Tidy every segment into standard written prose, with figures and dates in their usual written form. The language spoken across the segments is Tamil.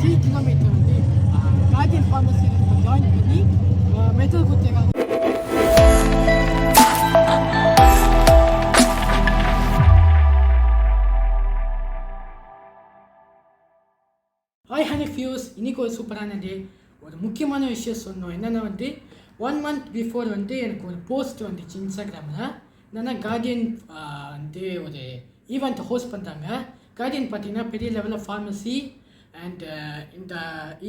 3 கிலோமீட்டர் வந்து கார்டியன் ஃபார்மசியில் நம்ம ஜாயின் பண்ணி மெத்தட் கொடுத்துருக்காங்க. ஹாய் ஹனிஃப் வியூஸ், இன்றைக்கி ஒரு சூப்பரான டே. ஒரு முக்கியமான விஷயம் சொன்னோம். என்னென்னா வந்து 1 month பிஃபோர் வந்து எனக்கு ஒரு போஸ்ட் வந்துச்சு இன்ஸ்டாகிராமில். என்னென்னா கார்டியன் வந்து ஒரு ஈவெண்ட் ஹோஸ்ட் பண்ணுறாங்க. கார்டியன் பார்த்திங்கன்னா பெரிய லெவலில் ஃபார்மசி அண்ட் இந்த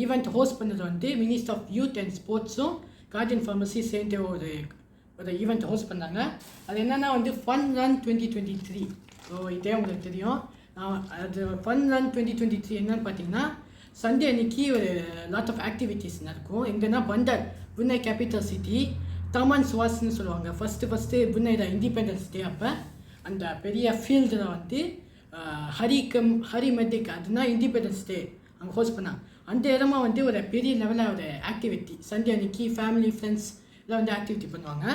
ஈவெண்ட் ஹோஸ்ட் பண்ணது வந்து மினிஸ்டர் ஆஃப் யூத் அண்ட் ஸ்போர்ட்ஸும் கார்டியன் ஃபார்மசி சேர்ந்து ஒரு ஈவெண்ட் ஹோஸ்ட் பண்ணாங்க. அது என்னென்னா வந்து ஃபன் ரன் 2023. ஸோ இதே உங்களுக்கு தெரியும். அது ஃபன் ரன் 2023 என்னன்னு பார்த்தீங்கன்னா சண்டே அன்றைக்கி ஒரு லாட் ஆஃப் ஆக்டிவிட்டீஸ் நடக்கும். எங்கன்னா பண்டர் புனை கேபிட்டல் சிட்டி தாமன் சுவாஸ்ன்னு சொல்லுவாங்க. ஃபஸ்ட்டு புனையோட இண்டிபெண்டன்ஸ் டே அப்போ அந்த பெரிய ஃபீல்டில் வந்து ஹரி மெட்டிக் அதுனா இண்டிபெண்டன்ஸ் டே அங்கே ஹோஸ்ட் பண்ணாங்க. அந்த இடமா வந்து ஒரு பெரிய லெவலில் ஒரு ஆக்டிவிட்டி சண்டே அன்றைக்கி ஃபேமிலி ஃப்ரெண்ட்ஸ் எல்லாம் வந்து ஆக்டிவிட்டி பண்ணுவாங்க.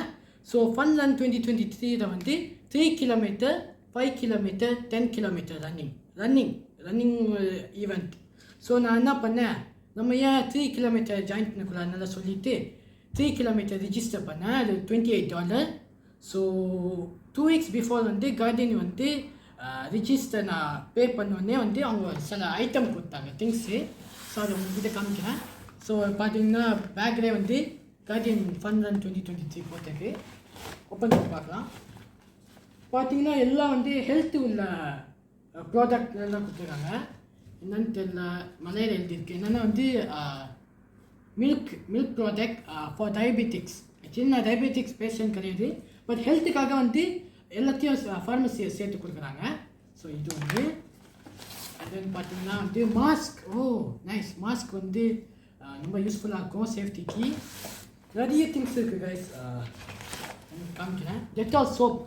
ஸோ ஃபன் ரன் 2023 வந்து 3 kilometre 5 kilometre 10 kilometre running event. So நான் என்ன பண்ணேன், நம்ம ஏன் 3 கிலோமீட்டர் ஜாயின் பண்ணக்கூடாதுனால சொல்லிவிட்டு 3 கிலோமீட்டர் ரிஜிஸ்டர் பண்ணேன். அது $28. ஸோ 2 weeks பிஃபோர் வந்து கார்டியன் வந்து ரிஜிஸ்டர் நான் பே பண்ணோடனே வந்து அவங்க சில ஐட்டம் கொடுத்தாங்க, திங்ஸு. ஸோ அதை உங்கள்கிட்ட காமிக்கிறேன். ஸோ பார்த்தீங்கன்னா பேக்லேயே வந்து கார்டியன் ஃபன் ரன் 2023 போட்டிருக்கு. ஓப்பன் பண்ணி பார்க்கலாம். பார்த்தீங்கன்னா எல்லாம் வந்து ஹெல்த்து உள்ள ப்ராடக்ட் எல்லாம் கொடுத்துருக்காங்க. என்னன்னு தெரியல, மலையில் எழுதியிருக்கு. என்னென்னா வந்து milk product for diabetics. Actually நான் டயபெட்டிக்ஸ் பேஷண்ட் கிடையாது, பட் ஹெல்த்துக்காக வந்து எல்லாத்தையும் ஃபார்மசியை சேர்த்து கொடுக்குறாங்க. ஸோ இது வந்து அதுன்னு பார்த்தீங்கன்னா வந்து மாஸ்க். நைஸ். மாஸ்க் வந்து ரொம்ப யூஸ்ஃபுல்லாக இருக்கும் சேஃப்டிக்கு. நிறைய திங்ஸ் இருக்குது கைஸ், காமிக்கிறேன். டெட்டால் சோப்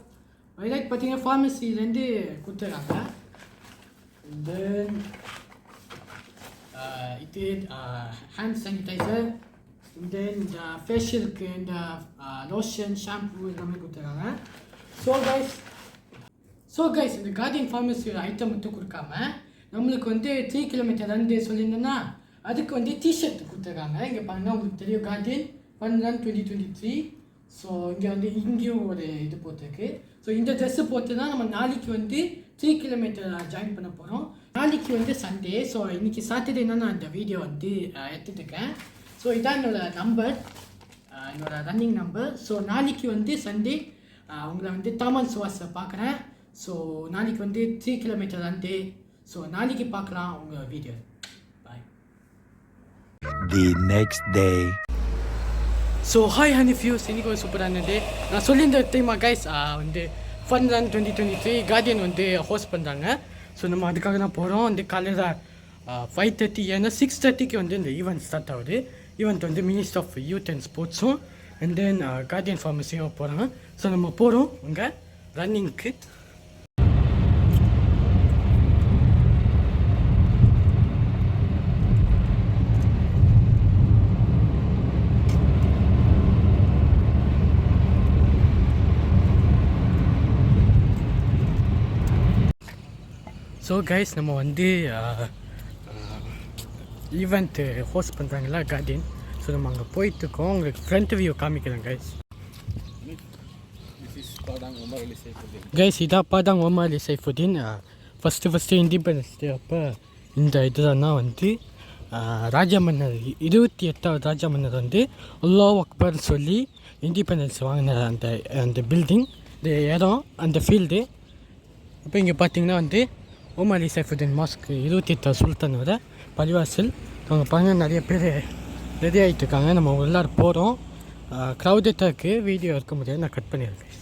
ரைட் பார்த்தீங்கன்னா ஃபார்மசிலேருந்து கொடுத்துருக்காங்க. தென் இது ஹேண்ட் சானிடைசர், தென் இந்த ஃபேஷியலுக்கு இந்த லோஷன் ஷாம்பு எல்லாமே கொடுத்துருக்காங்க. ஸோ கைஸ் இந்த கார்டியன் ஃபார்மசியோட ஐட்டம் மட்டும் கொடுக்காம நம்மளுக்கு வந்து 3 கிலோமீட்டர் ரன் சொல்லியிருந்தோன்னா அதுக்கு வந்து டிஷர்ட் கொடுத்துருக்காங்க. இங்கே பாருங்கள், உங்களுக்கு தெரியும் கார்டியன் ஃபன் ரன் 2023. ஸோ இங்கே வந்து இங்கேயும் ஒரு இது போட்டிருக்கு. ஸோ இந்த ட்ரெஸ்ஸு போட்டு தான் நம்ம நாளைக்கு வந்து 3 கிலோமீட்டர் ஜாயின் பண்ண போகிறோம். நாளைக்கு வந்து சண்டே. ஸோ இன்றைக்கி சாட்டர்டேனா நான் இந்த வீடியோ வந்து எடுத்துட்டுருக்கேன். ஸோ இதான் என்னோடய நம்பர், என்னோடய ரன்னிங் நம்பர். ஸோ நாளைக்கு வந்து சண்டே உங்களை வந்து தாமன் சுவாஸை பார்க்குறேன். ஸோ நாளைக்கு வந்து 3 கிலோமீட்டர் ரன் டே. ஸோ நாளைக்கு பார்க்கலாம் உங்கள் வீடியோ. Bye. The next day. So hi Hanif views, இன்றைக்கி ஒரு சூப்பரான டே. நான் சொல்லியிருந்த தெரியுமா கைஸ், வந்து ஃபன் ரன் 2023 கார்டியன் வந்து ஹோஸ்ட் பண்ணுறாங்க. ஸோ நம்ம அதுக்காக தான் போகிறோம். வந்து காலையில் 5:30 ஏன்னா 6:30க்கு வந்து இந்த ஈவெண்ட் ஸ்டார்ட் ஆகுது. ஈவெண்ட் வந்து மினிஸ்டர் ஆஃப் யூத் அண்ட் ஸ்போர்ட்ஸும் அண்ட் தென் கார்டியன் ஃபார்மசியும் போகிறாங்க. ஸோ நம்ம போகிறோம் அங்கே ரன்னிங்க்கு. ஸோ கைஸ் நம்ம வந்து ஈவெண்ட்டு ஹோஸ்ட் பண்ணுறாங்களா கார்டியன். ஸோ நம்ம அங்கே போயிட்டுருக்கோம். உங்களுக்கு ஃப்ரண்ட் வியூ காமிக்கிறேன் கைஸ். கைஸ் இதான் பாதாங் ஒமர் அலி சைஃபுதீன். ஃபஸ்ட்டு இண்டிபெண்டன்ஸ் டே அப்போ இந்த இதுலன்னா வந்து ராஜமன்னர் 28வது ராஜமன்னர் வந்து அல்லாஹ் அக்பர் சொல்லி இண்டிபெண்டன்ஸ் வாங்கின அந்த பில்டிங், இந்த இடம், அந்த ஃபீல்டு. இப்போ இங்கே பார்த்தீங்கன்னா வந்து ஒமர் அலி சைஃபுதீன் மாஸ்க் 28வது சுல்தானோட பள்ளிவாசல். அவங்க பாருங்கள் நிறைய பேர் ரெடி ஆகிட்டு இருக்காங்க. நம்ம உள்ளார போகிறோம். க்ரௌடட்டாக இருக்குது, வீடியோ இருக்க முடியாது, நான் கட் பண்ணியிருக்கேன்.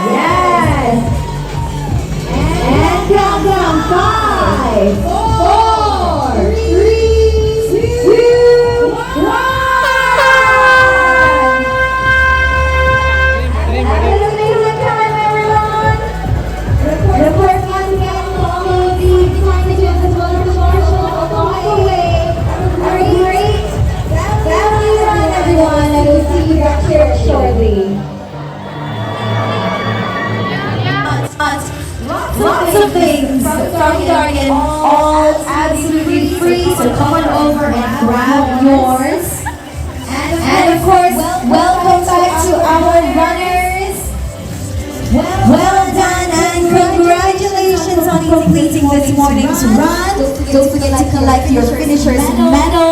Yeah. yours. And of course, welcome back to our runners. Well done and congratulations on completing this morning's run. Don't forget to collect your finisher's medal.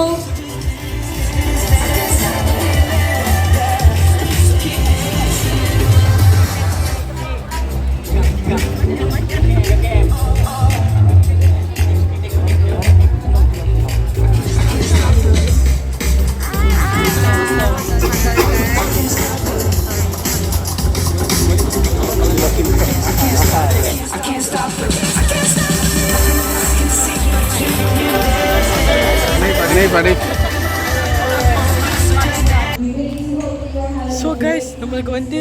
So guys நம்மளுக்கு வந்து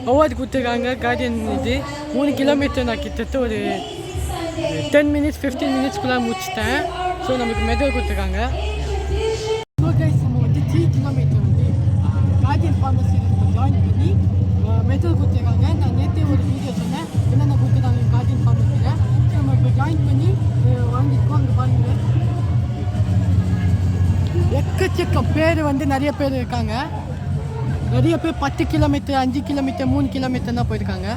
அவார்டு கொடுத்துருக்காங்க கார்டியன் இது 3 கிலோமீட்டர் நான் கிட்டத்தட்ட ஒரு 10 மினிட்ஸ் 15 மினிட்ஸ்க்குள்ளே முடிச்சிட்டேன். ஸோ நம்மளுக்கு மெடல் கொடுத்துருக்காங்க. ஸோ கைஸ் நம்ம வந்து 3 கிலோமீட்டர் வந்து கார்டியன் ஃபார்மசியில் ஜாயின் பண்ணி மெடல் கொடுத்துருக்காங்க. நான் நேற்றே ஒரு வீடியோ சொன்னேன் என்னென்ன கொடுத்துருக்காங்க கார்டியன் ஃபார்மசியில். நம்ம இப்போ ஜாயின் பண்ணி வாங்கியிருக்கோம். அங்கே பாருங்கள் எக்கச்சக்க பேர் வந்து நிறைய பேர் இருக்காங்க. நிறைய பேர் 10 கிலோமீட்டர் 5 கிலோமீட்டர் 3 கிலோமீட்டர் தான் போயிருக்காங்க.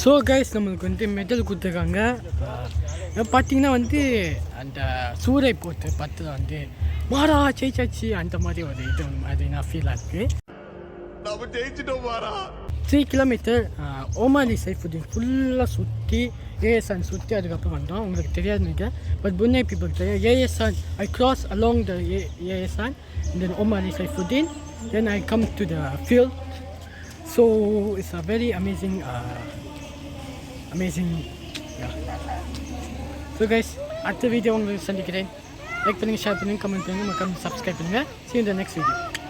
ஸோ கைஸ் நம்மளுக்கு வந்து மெடல் கொடுத்துருக்காங்க. பார்த்தீங்கன்னா வந்து அந்த சூறை போட்டு பத்தில் வந்து மாறா ஜெயிச்சாச்சு அந்த மாதிரி ஒரு இது மாதிரி நான் ஃபீலாக இருக்குது. 3 கிலோமீட்டர் ஓமாலி சைஃபுதீன் ஃபுல்லாக சுற்றி ஏஎஸ்ஆன் சுற்றி அதுக்கப்புறம் வந்தோம். உங்களுக்கு தெரியாது நினைக்கிறேன், பட் புன்னை பீப்புள் தெரியும். ஏஎஸ்ஆன் ஐ கிராஸ் அலாங் த ஏஎஸ்ஆன் then Omali Saifuddin then I come to the field. So it's a very amazing so guys அடுத்த வீடியோ உங்களுக்கு சந்திக்கிறேன். லைக் பண்ணுங்கள், ஷேர் பண்ணுங்கள், கமெண்ட் பண்ணுங்கள், மறக்காம சப்ஸ்கிரைப் பண்ணுங்கள். See you in the next video.